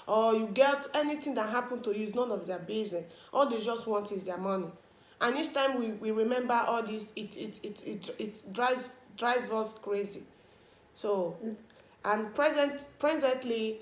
or you get anything that happened to you, is none of their business. All they just want is their money. And each time we remember all this, it drives us crazy. So, and presently,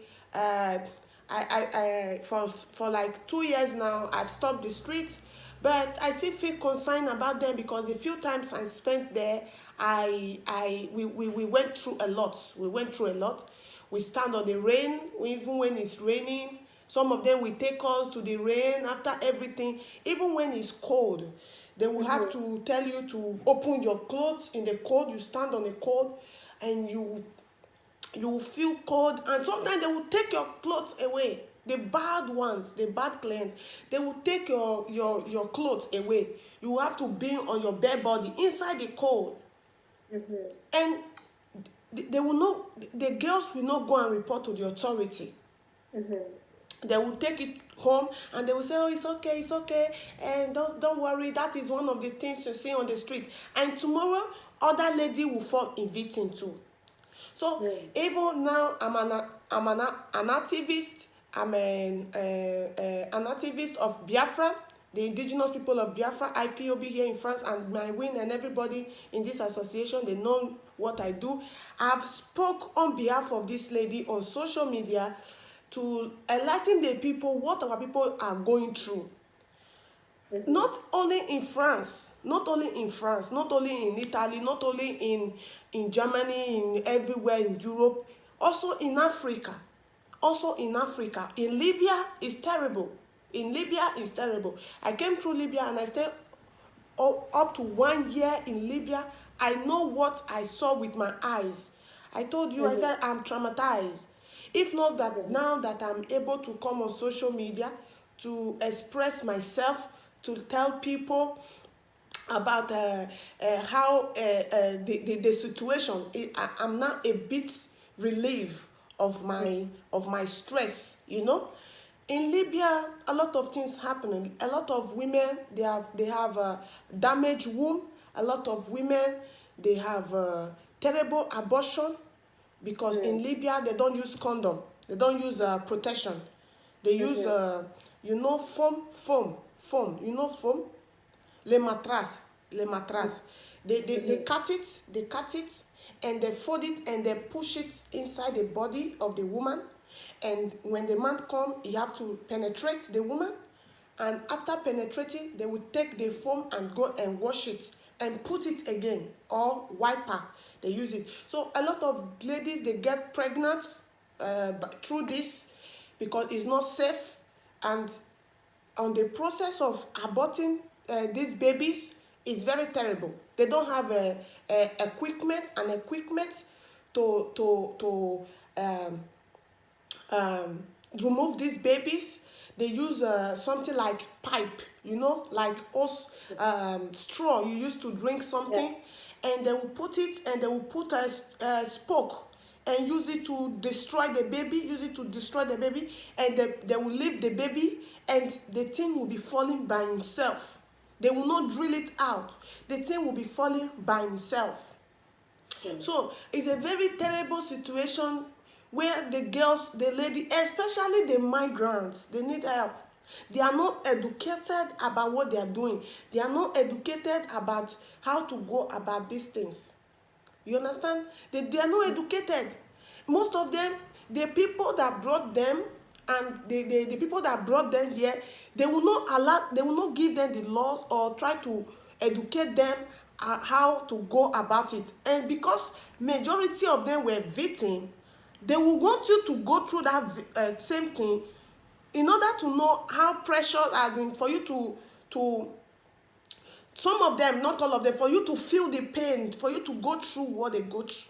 for like 2 years now, I've stopped the streets, but I still feel concerned about them, because the few times I spent there, we went through a lot. We went through a lot. We stand on the rain, even when it's raining. Some of them will take us to the rain after everything. Even when it's cold, they will have to tell you to open your clothes in the cold. You stand on the cold, and you will feel cold, and sometimes they will take your clothes away. The bad ones, the bad clients, they will take your clothes away. You have to be on your bare body inside the cold. And they will not, the girls will not go and report to the authority. They will take it home, and they will say, oh, it's okay, and don't worry, that is one of the things you see on the street. And tomorrow, other lady will fall in victim too. So even now, I'm an activist. I'm an activist of Biafra, the indigenous people of Biafra, IPOB here in France, and my win, and everybody in this association, they know what I do. I've spoke on behalf of this lady on social media to enlighten the people what our people are going through. Not only in France, not only in Italy, not only in Germany, in everywhere in Europe, also in Africa. In Libya is terrible. I came through Libya, and I stayed up to 1 year in Libya. I know what I saw with my eyes. I told you, I said I'm traumatized. If not that, now that I'm able to come on social media to express myself, to tell people about how the situation, I'm now a bit relieved of my stress, In Libya, a lot of things happening. A lot of women, they have a damaged womb. A lot of women, they have terrible abortion, because in Libya they don't use condom. They don't use protection. They use foam. Foam. Les matras. They cut it, and they fold it, and they push it inside the body of the woman. And when the man comes, he have to penetrate the woman. And after penetrating, they will take the foam and go and wash it and put it again, or wiper. They use it. So a lot of ladies, they get pregnant through this, because it's not safe. And on the process of aborting these babies is very terrible. They don't have equipment to remove these babies. They use something like pipe, like straw you used to drink something, and they will put it, and they will put a spoke and use it to destroy the baby, and they will leave the baby, and the thing will be falling by himself. They will not drill it out. The thing will be falling by himself. So it's a very terrible situation, where the girls, the lady, especially the migrants, they need help. They are not educated about what they are doing. They are not educated about how to go about these things. You understand? They are not educated. Most of them, the people that brought them, and the people that brought them here, they will not give them the laws, or try to educate them how to go about it. And because majority of them were victims, they will want you to go through that same thing, in order to know how precious, as in for you to some of them, not all of them, for you to feel the pain, for you to go through what they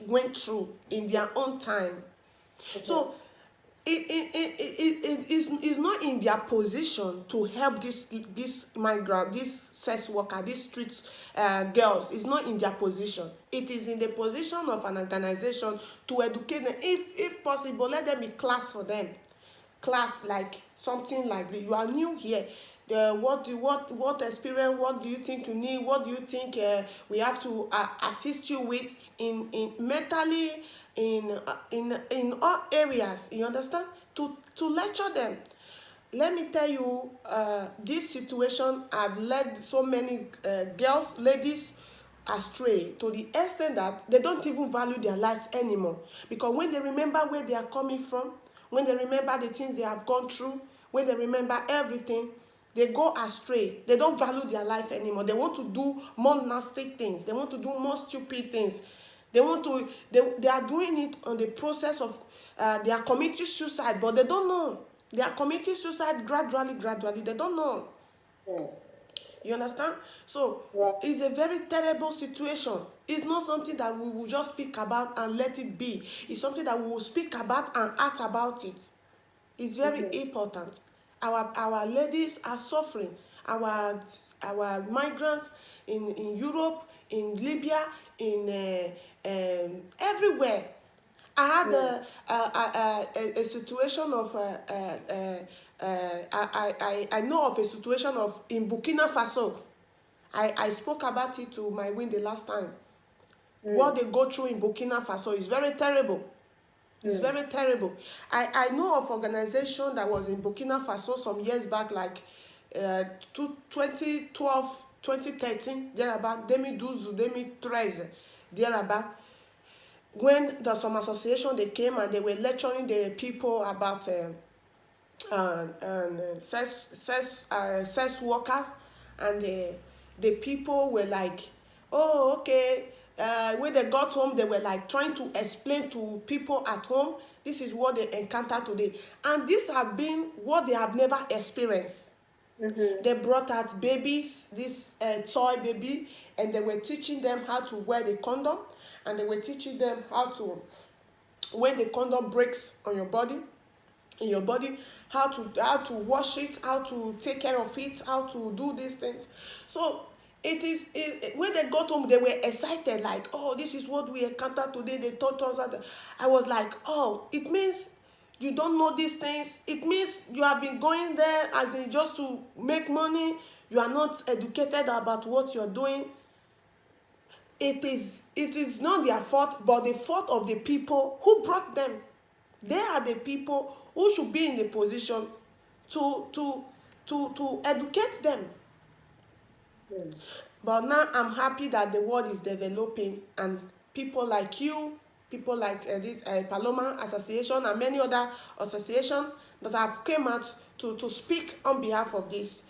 went through in their own time. So it is not in their position to help this migrant, this sex worker, these street girls. It's not in their position. It is in the position of an organization to educate them. If possible, let them be class for them. Class, like something like this. You are new here. What experience? What do you think you need? What do you think we have to assist you with in mentally, in all areas? You understand? to lecture them. Let me tell you, this situation have led so many girls, ladies astray to the extent that they don't even value their lives anymore. Because when they remember where they are coming from, when they remember the things they have gone through, when they remember everything, they go astray. They don't value their life anymore. They want to do more nasty things. They want to do more stupid things. They are doing it on the process of they are committing suicide, but they don't know. They are committing suicide gradually. They don't know. Mm. You understand? So Yeah. it's a very terrible situation. It's not something that we will just speak about and let it be. It's something that we will speak about and act about it. It's very important. Our ladies are suffering. Our migrants in Europe, in Libya, in everywhere. I had a situation of I know of a situation of in Burkina Faso. I spoke about it to my win the last time. What they go through in Burkina Faso is very terrible. It's very terrible. I know of organization that was in Burkina Faso some years back, like 2012, 2013, thereabout, 2012, 2013, thereabout, when the some association they came and they were lecturing the people about sex workers, and the people were like, oh, okay. When they got home, they were like trying to explain to people at home, this is what they encountered today, and these have been what they have never experienced. They brought out babies, this toy baby, and they were teaching them how to wear the condom, and they were teaching them how to, when the condom breaks on your body, in your body, how to wash it, how to take care of it, how to do these things. So when they got home, they were excited, like, oh, this is what we encountered today. They taught us that. I was like, oh, it means you don't know these things. It means you have been going there as in just to make money. You are not educated about what you're doing. It is not their fault, but the fault of the people who brought them. They are the people who should be in the position to educate them. But now I'm happy that the world is developing, and people like you, people like this Paloma Association and many other associations that have came out to speak on behalf of these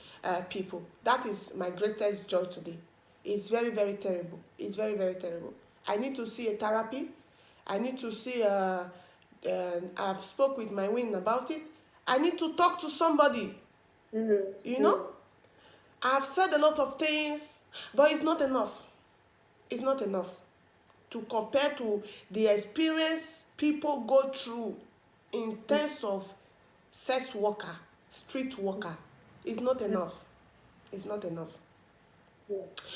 people. That is my greatest joy today. It's very, very terrible. It's very, very terrible. I need to see a therapy. I need to see I've spoke with my win about it. I need to talk to somebody. You know? I've said a lot of things, but it's not enough. It's not enough to compare to the experience people go through in terms of sex worker, street worker. It's not enough. It's not enough.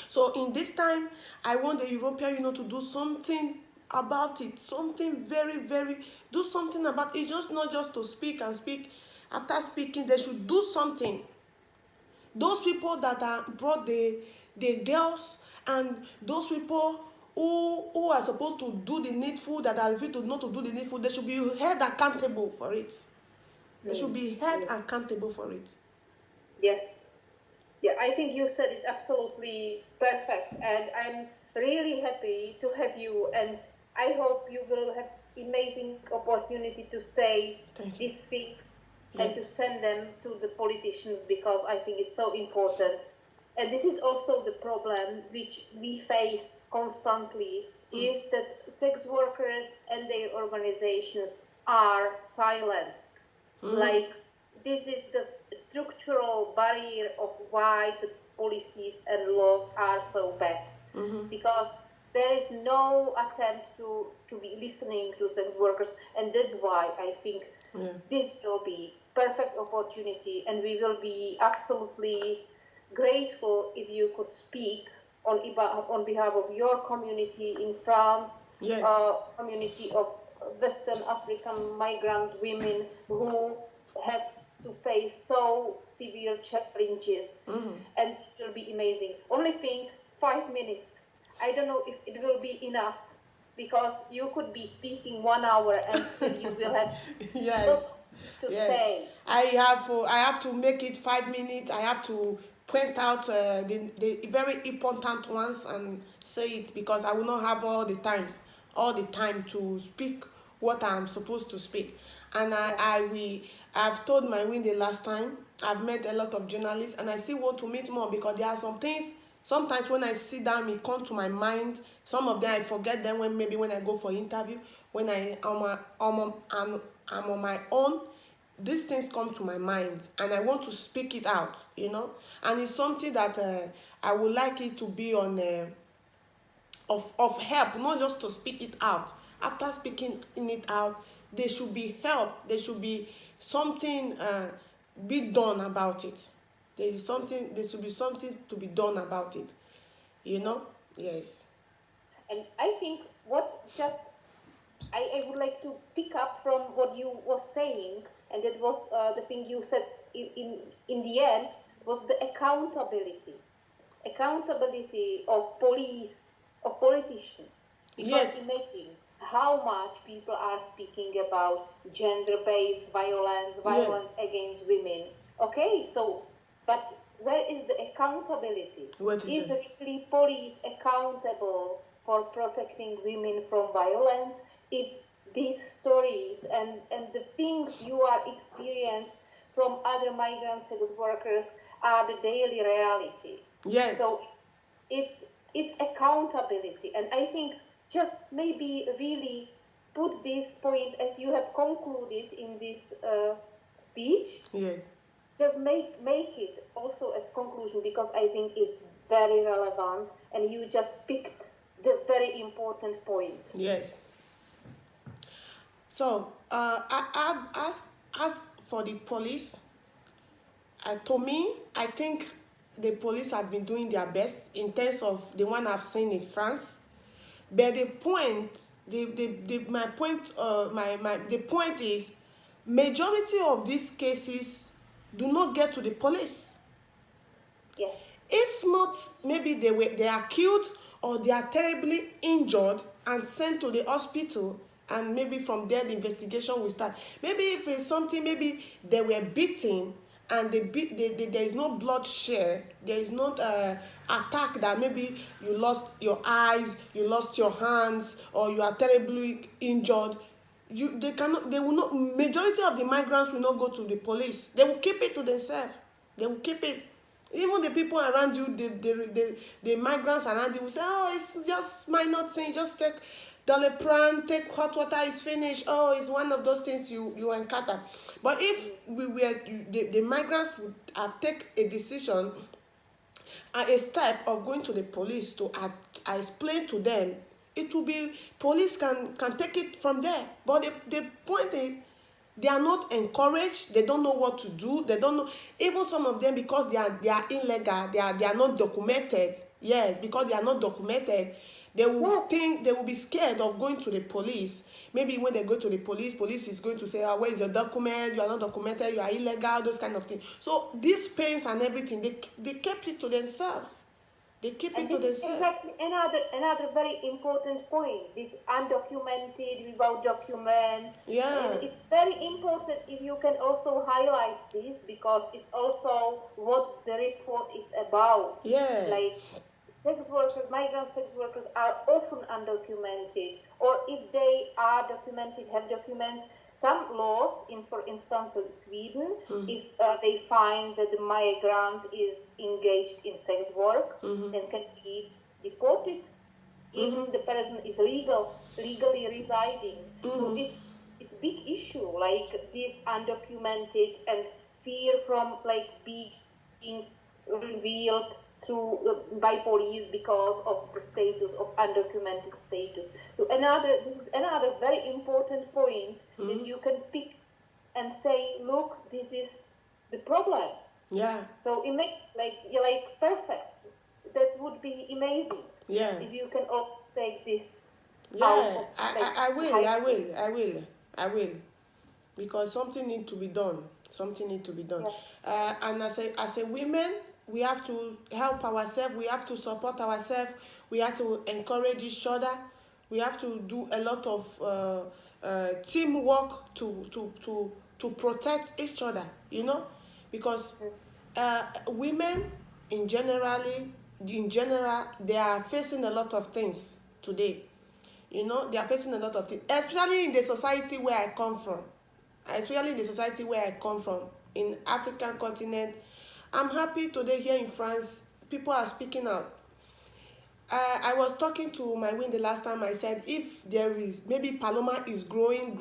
So in this time, I want the European Union to do something about it. Something very, very, do something about it. Just not just to speak and speak. After speaking, they should do something. Those people that are brought the girls, and those people who are supposed to do the needful, that are refused to not to do the needful, they should be held accountable for it. They should be held accountable for it. Yes. Yeah, I think you said it absolutely perfect, and I'm really happy to have you, and I hope you will have amazing opportunity to say these things and to send them to the politicians, because I think it's so important. And this is also the problem which we face constantly, is that sex workers and their organizations are silenced. Like, this is the structural barrier of why the policies and laws are so bad. Because there is no attempt to be listening to sex workers, and that's why I think this will be perfect opportunity, and we will be absolutely grateful if you could speak on behalf of your community in France, community of Western African migrant women who have to face so severe challenges, and it will be amazing. Only think, 5 minutes. I don't know if it will be enough, because you could be speaking 1 hour and still you will have to Yes. say. I have to make it 5 minutes. I have to point out the very important ones and say it, because I will not have all the time to speak what I'm supposed to speak. And I've told my win the last time. I've met a lot of journalists, and I still want to meet more, because there are some things sometimes when I sit down it come to my mind. Some of them I forget them when I go for interview, when I'm on my own. These things come to my mind and I want to speak it out, and it's something that I would like it to be on of help, not just to speak it out. After speaking it out, there should be help, there should be something be done about it. There should be something to be done about it, yes. And I think I would like to pick up from what you was saying, and that was the thing you said in the end, was the accountability of police, of politicians. Because Yes. imagine how much people are speaking about gender-based violence, Yes. violence against women. Okay, so, but where is the accountability? What is it? really police accountable for protecting women from violence if these stories and the things you are experienced from other migrant sex workers are the daily reality? Yes. So it's accountability, and I think just maybe really put this point as you have concluded in this speech. Yes. Just make it also as conclusion, because I think it's very relevant, and you just picked the very important point. Yes. So, as for the police, to me, I think the police have been doing their best in terms of the one I've seen in France. But the point is, majority of these cases do not get to the police. Yes. If not, maybe they are killed or they are terribly injured and sent to the hospital, and maybe from there the investigation will start. Maybe if it's something, maybe they were beaten and there is no bloodshed, there is not attack that maybe you lost your eyes, you lost your hands, or you are terribly injured. They will not. Majority of the migrants will not go to the police. They will keep it to themselves. They will keep it. Even the people around you, the migrants around you will say, oh, it's just minor thing, just take Doliprane, take hot water, it's finished. Oh, it's one of those things you encounter. But if the migrants would have taken a decision, a step of going to the police to explain to them, it will be, police can take it from there. But the point is, they are not encouraged. They don't know what to do. They don't know. Even some of them, because they are illegal, they are not documented. Yes, because they are not documented, they will think, they will be scared of going to the police. Maybe when they go to the police is going to say, oh, where is your document? You are not documented. You are illegal. Those kind of things. So these pains and everything, they kept it to themselves. They keep it to themselves. Exactly another very important point. This undocumented, without documents. Yeah. It's very important if you can also highlight this, because it's also what the report is about. Yeah. Like, sex workers, migrant sex workers are often undocumented, or if they are documented, have documents. Some laws, for instance, in Sweden, if they find that the migrant is engaged in sex work, then can be deported, even the person is legally residing. So it's big issue, like this undocumented, and fear from being revealed by police because of the status of undocumented status. So this is another very important point that you can pick and say, look, this is the problem. Yeah. So it make perfect. That would be amazing. Yeah. If you can all take this. Yeah, I will, because something need to be done. Yeah. And as a women, we have to help ourselves. We have to support ourselves. We have to encourage each other. We have to do a lot of teamwork to to protect each other, because women in general, they are facing a lot of things today. They are facing a lot of things, especially in the society where I come from. Especially in the society where I come from, in African continent. I'm happy today here in France, people are speaking out. I was talking to my win the last time. I said, if there is, maybe Paloma is growing,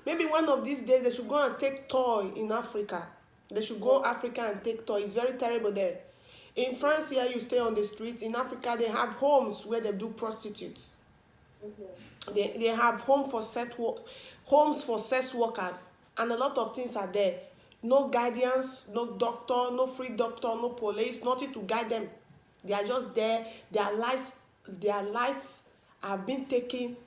maybe one of these days they should go and take toy in Africa. They should go Africa and take toy. It's very terrible there. In France here, you stay on the streets. In Africa, they have homes where they do prostitutes. They have homes for sex workers, and a lot of things are there. No guardians, no doctor, no free doctor, no police, nothing to guide them. They are just there. Their life have been taken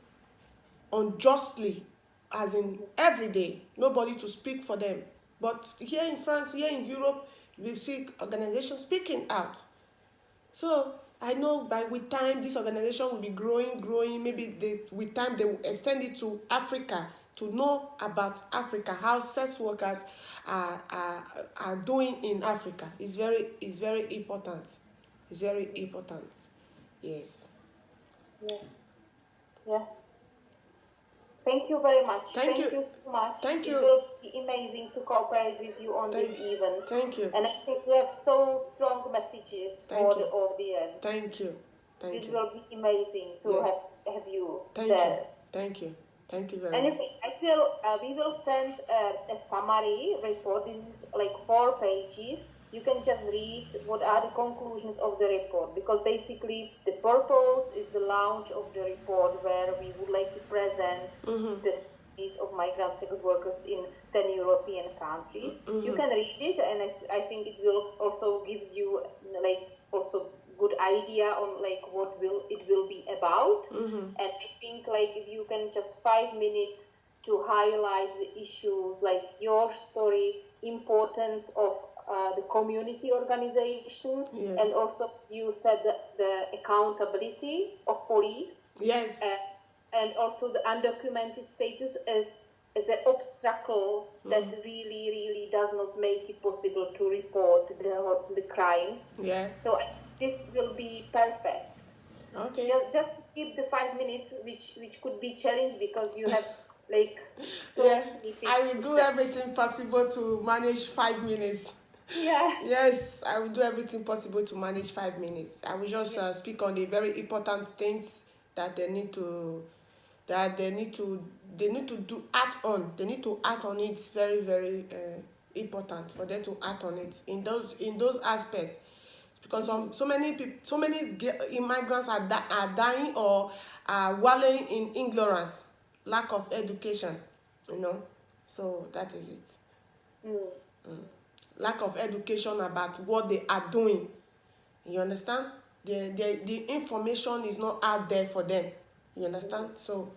unjustly, as in every day. Nobody to speak for them. But here in France, here in Europe, we see organizations speaking out. So I know with time this organization will be growing. Maybe with time they will extend it to Africa, to know about Africa, how sex workers are doing in Africa. It's very important. It's very important. Yes. Yeah. Thank you very much. Thank you so much. Thank you. It will be amazing to cooperate with you on this event. Thank you. And I think we have so strong messages for the audience. Thank you. It will be amazing to have you there. Thank you very much. Anyway, we will send a summary report. This is like 4 pages. You can just read what are the conclusions of the report, because basically the purpose is the launch of the report, where we would like to present the studies of migrant sex workers in 10 European countries. You can read it, and I think it will also gives you also good idea on what it will be about. And I think if you can just 5 minutes to highlight the issues, like your story, importance of the community organization, and also you said the accountability of police. Yes. And also the undocumented status as an obstacle that really does not make it possible to report the crimes. Yeah. So this will be perfect. Okay. Just to keep the 5 minutes, which could be challenged because you have so many things. I will do everything possible to manage 5 minutes. Yeah. Yes, I will do everything possible to manage 5 minutes. I will just speak on the very important things that they need to do act on. They need to act on it. It's very important for them to act on it in those aspects, because so many immigrants are dying or are wallowing in ignorance, lack of education. So that is it. Lack of education about what they are doing. You understand? The information is not out there for them. You understand? So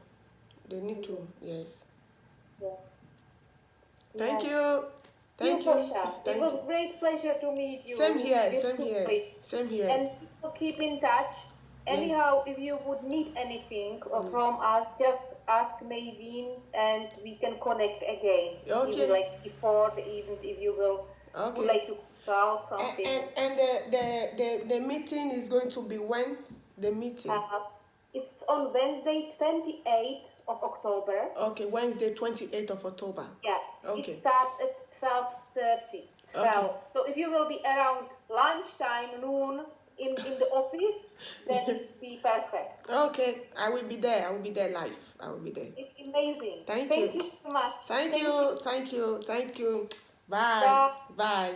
they need to, yes. Yeah. Thank you. Thank you. It was a great pleasure to meet you. Same here. And we'll keep in touch. Anyhow, if you would need anything from us, just ask Maybeen and we can connect again. Okay. Even before the event, if you will would like to consult something. And the meeting is going to be when? The meeting? It's on Wednesday, 28th of October. Okay, Wednesday, 28th of October. Yeah. Okay. It starts at 12:30. Okay. So if you will be around lunchtime, noon, in the office, then it will be perfect. Okay, I will be there. I will be there live. I will be there. It's amazing. Thank you so much. Thank you. Bye. Bye.